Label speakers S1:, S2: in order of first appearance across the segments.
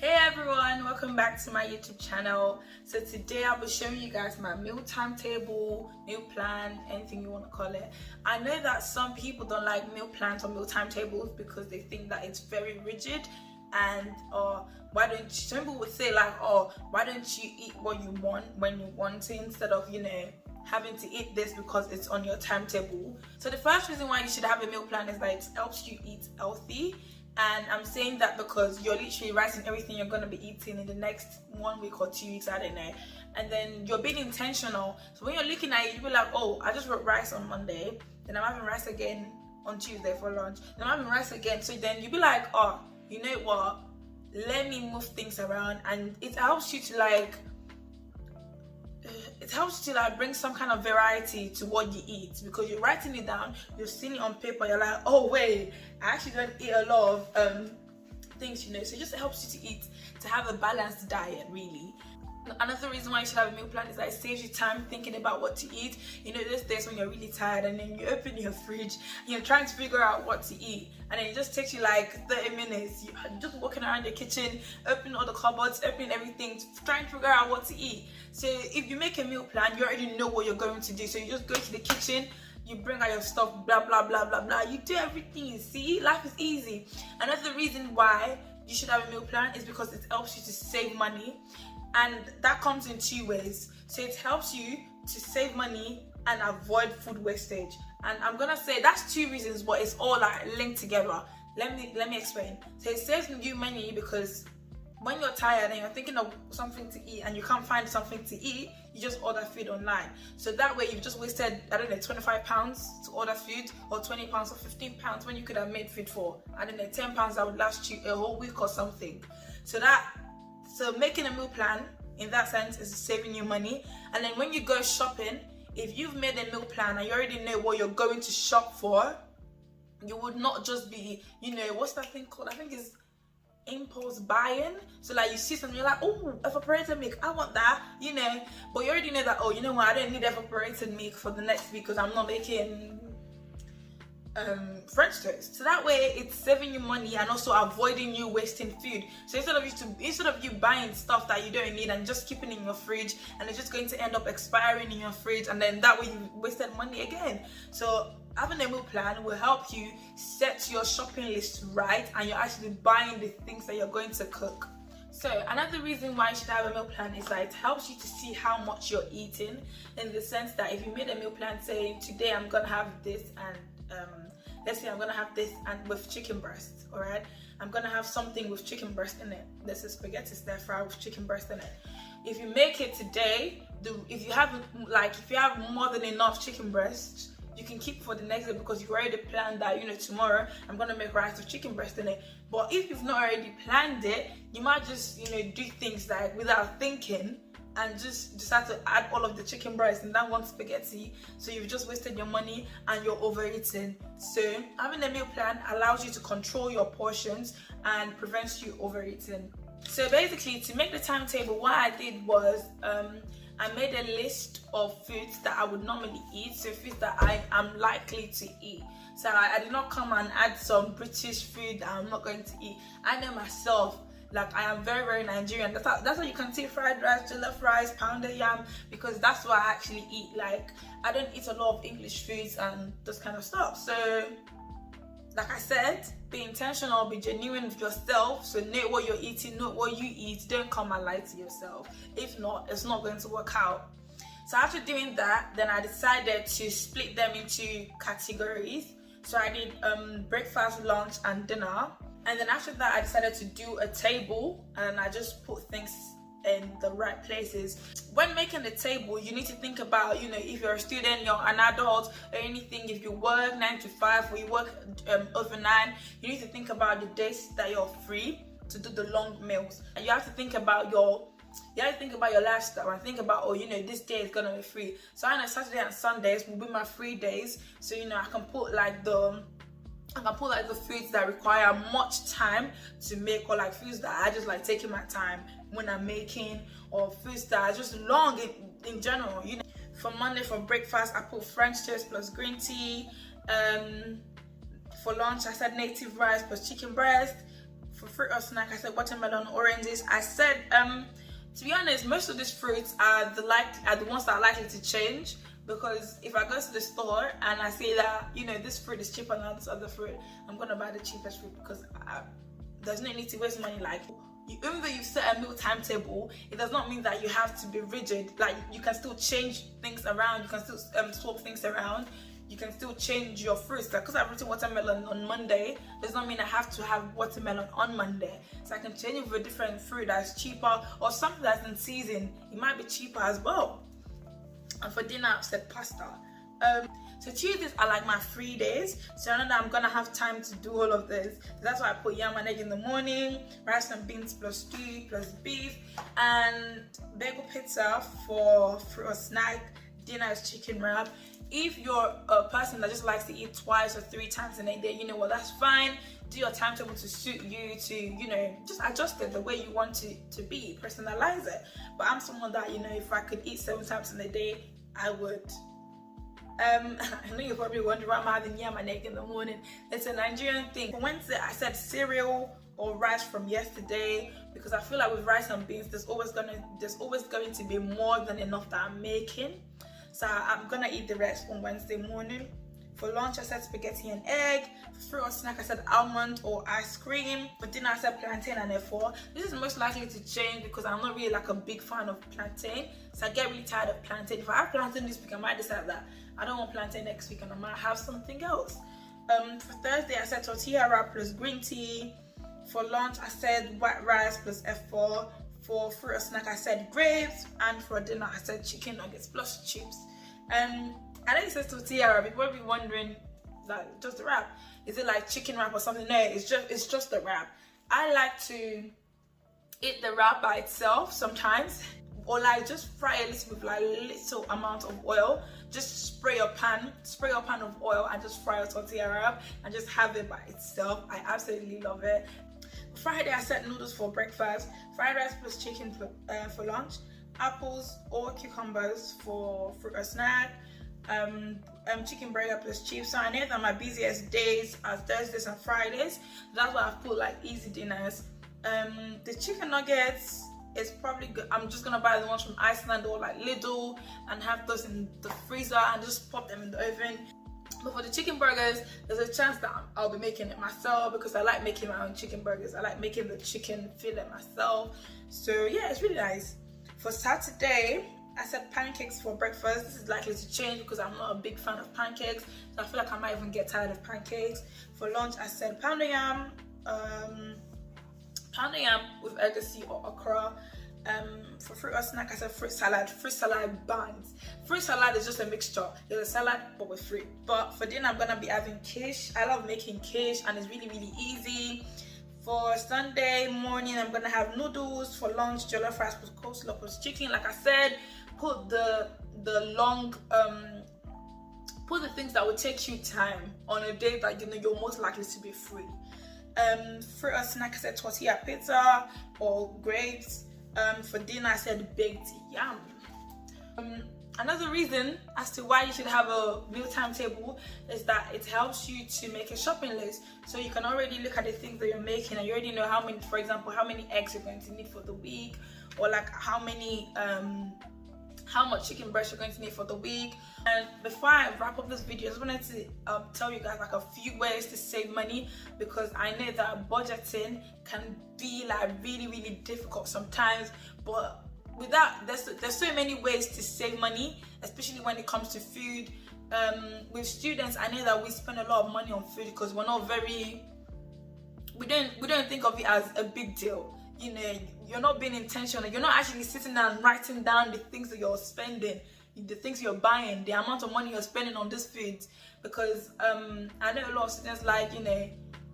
S1: Hey everyone, welcome back to my YouTube channel. So today I'll be showing you guys my meal timetable, meal plan, anything you want to call it. I know that some people don't like meal plans or meal timetables because they think that it's very rigid, and why don't you, some people would say like, oh, why don't you eat what you want when you want it instead of, you know, having to eat this because it's on your timetable. So the first reason why you should have a meal plan is that it helps you eat healthy. And I'm saying that because you're literally writing everything you're going to be eating in the next 1 week or 2 weeks, I don't know. And then you're being intentional. So when you're looking at it, you'll be like, oh, I just wrote rice on Monday. Then I'm having rice again on Tuesday for lunch. Then I'm having rice again. So then you'll be like, oh, you know what? Let me move things around. And it helps you to bring some kind of variety to what you eat, because you're writing it down, you're seeing it on paper, you're like, oh wait, I actually don't eat a lot of things, you know. So it just helps you to eat, to have a balanced diet, really. Another reason why you should have a meal plan is that it saves you time thinking about what to eat. You know, those days when you're really tired and then you open your fridge and you're trying to figure out what to eat, and then it just takes you like 30 minutes. You're just walking around your kitchen, opening all the cupboards, opening everything, trying to figure out what to eat. So if you make a meal plan, you already know what you're going to do. So you just go to the kitchen, you bring out your stuff, blah, blah, blah, blah, blah. You do everything, you see? Life is easy. Another reason why you should have a meal plan is because it helps you to save money. And that comes in two ways. So it helps you to save money and avoid food wastage. And I'm gonna say that's two reasons, but it's all like linked together. Let me explain. So it saves you money because when you're tired and you're thinking of something to eat and you can't find something to eat, you just order food online. So that way you've just wasted, I don't know, £25 to order food, or £20 or £15 when you could have made food for, I don't know, £10 that would last you a whole week or something. So making a meal plan in that sense is saving you money. And then when you go shopping, if you've made a meal plan and you already know what you're going to shop for, you would not just be, you know, what's that thing called? I think it's impulse buying. So like you see something, you're like, oh, evaporated milk, I want that, you know. But you already know that, oh, you know what, I don't need evaporated milk for the next week because I'm not making French toast. So that way it's saving you money and also avoiding you wasting food. So instead of you buying stuff that you don't need and just keeping in your fridge, and it's just going to end up expiring in your fridge, and then that way you wasted money again. So having a meal plan will help you set your shopping list right, and you're actually buying the things that you're going to cook. So another reason why you should have a meal plan is that it helps you to see how much you're eating, in the sense that if you made a meal plan saying today I'm gonna have this, and let's say I'm gonna have this and with chicken breast, all right, I'm gonna have something with chicken breast in it. There's a spaghetti stir fry with chicken breast in it. If you make it today, if you have more than enough chicken breast, you can keep for the next day, because you've already planned that, you know, tomorrow I'm gonna make rice with chicken breast in it. But if you've not already planned it, you might just, you know, do things like without thinking and just decide to add all of the chicken breast in that one spaghetti. So you've just wasted your money and you're overeating. So having a meal plan allows you to control your portions and prevents you overeating. So basically, to make the timetable, what I did was I made a list of foods that I would normally eat, so foods that I am likely to eat. So I did not come and add some British food that I'm not going to eat. I know myself, like I am very, very Nigerian. That's why you can see fried rice, jollof rice, pounded yam, because that's what I actually eat. Like I don't eat a lot of English foods and this kind of stuff. So like I said, be intentional, be genuine with yourself. So know what you're eating, know what you eat. Don't come and lie to yourself. If not, it's not going to work out. So after doing that, then I decided to split them into categories. So I did breakfast, lunch, and dinner. And then after that, I decided to do a table, and I just put things in the right places. When making the table, you need to think about, you know, if you're a student, you're an adult, or anything, if you work 9 to 5 or you work overnight, you need to think about the days that you're free to do the long meals. And you have to think about your lifestyle and think about, oh, you know, this day is gonna be free. So I know Saturday and Sundays will be my free days. So, you know, I can put like the foods that require much time to make, or like foods that I just like taking my time when I'm making, or foods that are just long in general, you know. For Monday, for breakfast, I put French toast plus green tea. For lunch, I said native rice plus chicken breast. For fruit or snack, I said watermelon, oranges. I said to be honest, most of these fruits are the ones that are likely to change, because if I go to the store and I see that, you know, this fruit is cheaper than this other fruit, I'm gonna buy the cheapest fruit, because there's no need to waste money. Like, even though you set a meal timetable, it does not mean that you have to be rigid. Like, you can still change things around, you can still swap things around, you can still change your fruits. Like, because I've written watermelon on Monday, does not mean I have to have watermelon on Monday. So I can change it with a different fruit that's cheaper, or something that's in season. It might be cheaper as well. And for dinner, I've said pasta. So Tuesdays are like my free days, so I know that I'm gonna have time to do all of this. So that's why I put yam and egg in the morning, rice and beans plus stew plus beef, and bagel pizza for a snack. Dinner is chicken wrap. If you're a person that just likes to eat twice or 3 times in a day, you know what, that's fine. Do your timetable to suit you, to, you know, just adjust it the way you want it to be, personalize it. But I'm someone that, you know, if I could eat 7 times in a day, I would. I know you're probably wondering why I'm having yam and egg in the morning. It's a Nigerian thing. For Wednesday, I said cereal or rice from yesterday, because I feel like with rice and beans, there's always going to be more than enough that I'm making. So I'm gonna eat the rest on Wednesday morning. For lunch, I said spaghetti and egg. For fruit or snack, I said almond or ice cream. For dinner, I said plantain and F4. This is most likely to change because I'm not really like a big fan of plantain. So I get really tired of plantain. If I have plantain this week, I might decide that I don't want plantain next week and I might have something else. For Thursday, I said tortilla wrap plus green tea. For lunch, I said white rice plus F4. For fruit or snack, I said grapes. And for dinner, I said chicken nuggets plus chips. I know it says tortilla wrap. People will be wondering, like, just the wrap. Is it like chicken wrap or something? No, it's just the wrap. I like to eat the wrap by itself sometimes, or like just fry a little with like little amount of oil. Just spray your pan of oil and just fry a tortilla wrap and just have it by itself. I absolutely love it. Friday, I set noodles for breakfast. Fried rice plus chicken for lunch. Apples or cucumbers for fruit or snack. Chicken burger plus chips. So I know that my busiest days are Thursdays and Fridays. That's why I've put like easy dinners. The chicken nuggets is probably good. I'm just gonna buy the ones from Iceland or like Lidl and have those in the freezer and just pop them in the oven. But for the chicken burgers, there's a chance that I'll be making it myself, because I like making my own chicken burgers. I like making the chicken fillet myself. So yeah, it's really nice. For Saturday, I said pancakes for breakfast. This is likely to change because I'm not a big fan of pancakes, so I feel like I might even get tired of pancakes. For lunch, I said pounded yam with egusi or okra. For fruit or snack, I said fruit salad buns. Fruit salad is just a mixture. It's a salad but with fruit. But for dinner, I'm gonna be having quiche. I love making quiche and it's really, really easy. For Sunday morning, I'm gonna have noodles. For lunch, jollof rice with coleslaw plus chicken. Like I said, put the things that will take you time on a day that you know you're most likely to be free. Fruit or snack, I said tortilla pizza or grapes. For dinner, I said baked yam. Another reason as to why you should have a meal timetable is that it helps you to make a shopping list. So you can already look at the things that you're making and you already know how many, for example, how many eggs you're going to need for the week, or like how much chicken breast you're going to need for the week. And before I wrap up this video, I just wanted to tell you guys like a few ways to save money, because I know that budgeting can be like really, really difficult sometimes, but there's so many ways to save money, especially when it comes to food. With students, I know that we spend a lot of money on food because we don't think of it as a big deal. You know, you're not being intentional. You're not actually sitting down and writing down the things that you're spending, the things you're buying, the amount of money you're spending on this food. Because I know a lot of students, like, you know,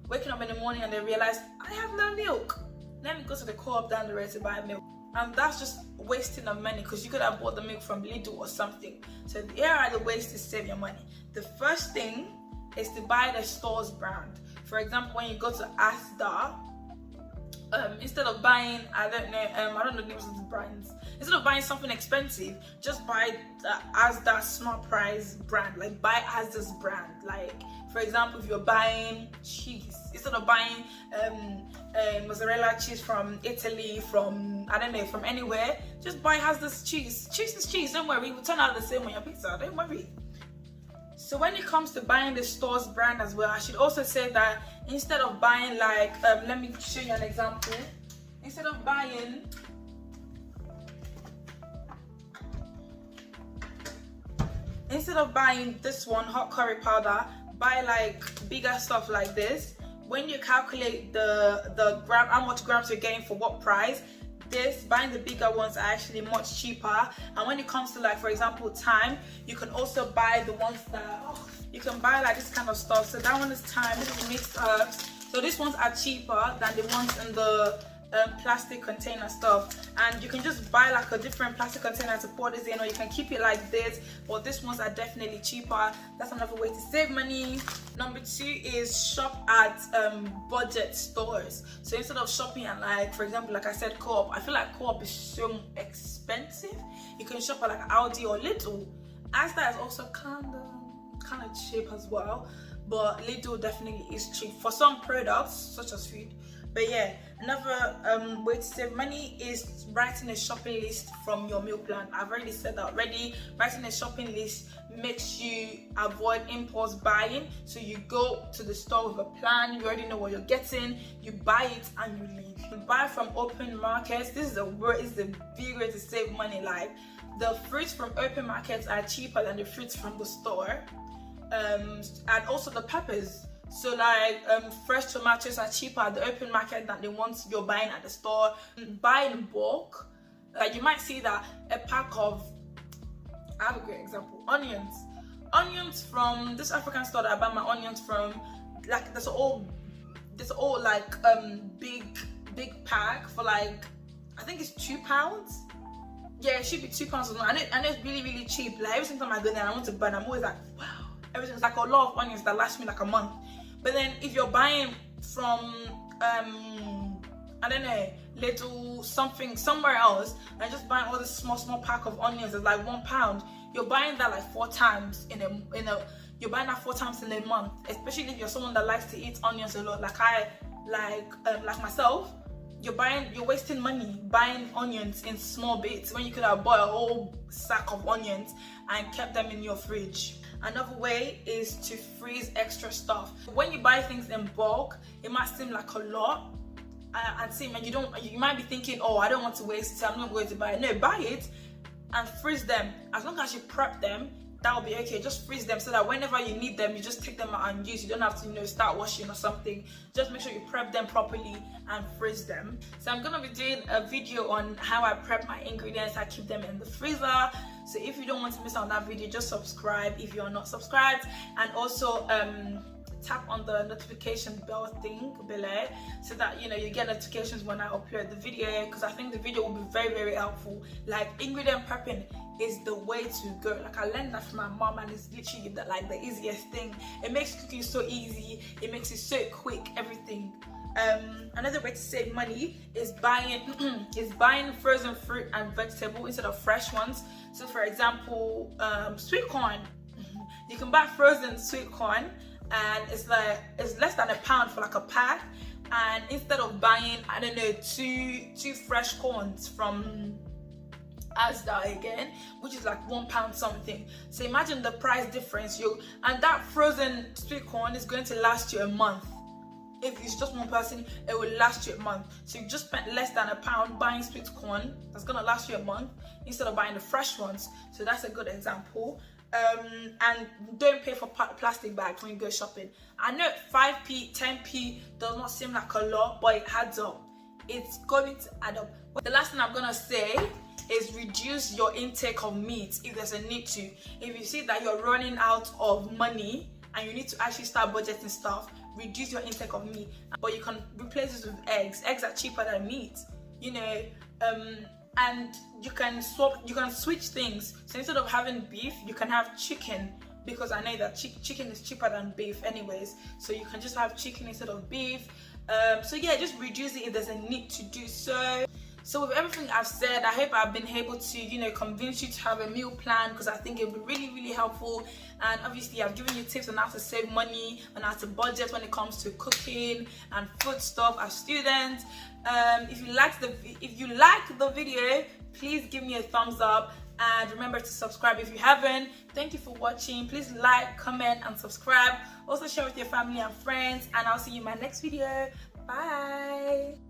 S1: waking up in the morning and they realize, I have no milk. Let me go to the co-op down the road to buy milk. And that's just wasting of money, because you could have bought the milk from Lidl or something. So here are the ways to save your money. The first thing is to buy the store's brand. For example, when you go to Asda, instead of buying, I don't know the names of the brands. instead of buying something expensive, just buy as that small price brand. Like buy as this brand. Like for example, if you're buying cheese, instead of buying mozzarella cheese from Italy, from I don't know, from anywhere, just buy has this cheese. Cheese is cheese, don't worry, it will turn out the same on your pizza, don't worry. So when it comes to buying the store's brand as well, I should also say that instead of buying like let me show you an example. Instead of buying this one hot curry powder, buy like bigger stuff like this. When you calculate the gram, how much grams you're getting for what price, buying the bigger ones are actually much cheaper. And when it comes to like, for example, thyme, you can also buy the ones that you can buy like this kind of stuff. So that one is thyme, this is mixed herbs. So these ones are cheaper than the ones in the plastic container stuff, and you can just buy like a different plastic container to pour this in, or you can keep it like this, but these ones are definitely cheaper. That's another way to save money. Number 2 is shop at budget stores. So instead of shopping at like, for example, like I said, Co-op, I feel like Co-op is so expensive. You can shop at like Aldi or Lidl. Asda is also kind of cheap as well, but Lidl definitely is cheap for some products such as food. But yeah, another way to save money is writing a shopping list from your meal plan. I've already said that already. Writing a shopping list makes you avoid impulse buying. So you go to the store with a plan, you already know what you're getting, you buy it and you leave. You buy from open markets. This is a big way to save money. Like the fruits from open markets are cheaper than the fruits from the store. And also the peppers. So like fresh tomatoes are cheaper at the open market than the ones you're buying at the store. Buy in bulk. Like you might see that a pack of, I have a great example, onions from this African store that I buy my onions from, like there's all like big pack for like, I think it's £2. Yeah, it should be £2 or something. I know it's really cheap. Like every single time I go there and I want to buy, I'm always like, wow, everything's like a lot of onions that last me like a month. But then if you're buying from I don't know, little something somewhere else, and just buying all this small pack of onions is like £1, you're buying that like 4 times you're buying that 4 times in a month. Especially if you're someone that likes to eat onions a lot, like myself. You're wasting money buying onions in small bits when you could have bought a whole sack of onions and kept them in your fridge. Another way is to freeze extra stuff. When you buy things in bulk, it might seem like a lot, and you might be thinking, oh, I don't want to waste it, I'm not going to buy it. No, buy it and freeze them. As long as you prep them, that will be okay. Just freeze them so that whenever you need them, you just take them out and use. You don't have to start washing or something. Just make sure you prep them properly and freeze them. So I'm gonna be doing a video on how I prep my ingredients. I keep them in the freezer. So if you don't want to miss out on that video, just subscribe if you're not subscribed, and also tap on the notification bell thing below so that you get notifications when I upload the video, because I think the video will be very helpful. Like ingredient prepping is the way to go. Like I learned that from my mom, and it's literally the easiest thing. It makes cooking so easy, it makes it so quick, everything. Another way to save money is buying frozen fruit and vegetable instead of fresh ones. So for example, sweet corn, you can buy frozen sweet corn, and it's less than £1 for like a pack. And instead of buying, I don't know, two fresh corns from Asda again, which is like £1 something. So imagine the price difference. And that frozen sweet corn is going to last you a month. If it's just one person, it will last you a month. So you just spent less than £1 buying sweet corn that's gonna last you a month instead of buying the fresh ones. So that's a good example. And don't pay for plastic bags when you go shopping. I know 5p, 10p does not seem like a lot, but it adds up. It's going to add up. The last thing I'm gonna say is reduce your intake of meat if there's a need to. If you see that you're running out of money and you need to actually start budgeting stuff, reduce your intake of meat. But you can replace this with eggs. Eggs are cheaper than meat, and you can switch things. So instead of having beef, you can have chicken, because I know that chicken is cheaper than beef anyways. So you can just have chicken instead of beef. So yeah, just reduce it if there's a need to do so. So with everything I've said, I hope I've been able to, you know, convince you to have a meal plan, because I think it would be really, really helpful. And obviously I've given you tips on how to save money, on how to budget when it comes to cooking and food stuff as students. If you like the video, please give me a thumbs up, and remember to subscribe if you haven't. Thank you for watching. Please like, comment, and subscribe. Also share with your family and friends, and I'll see you in my next video. Bye.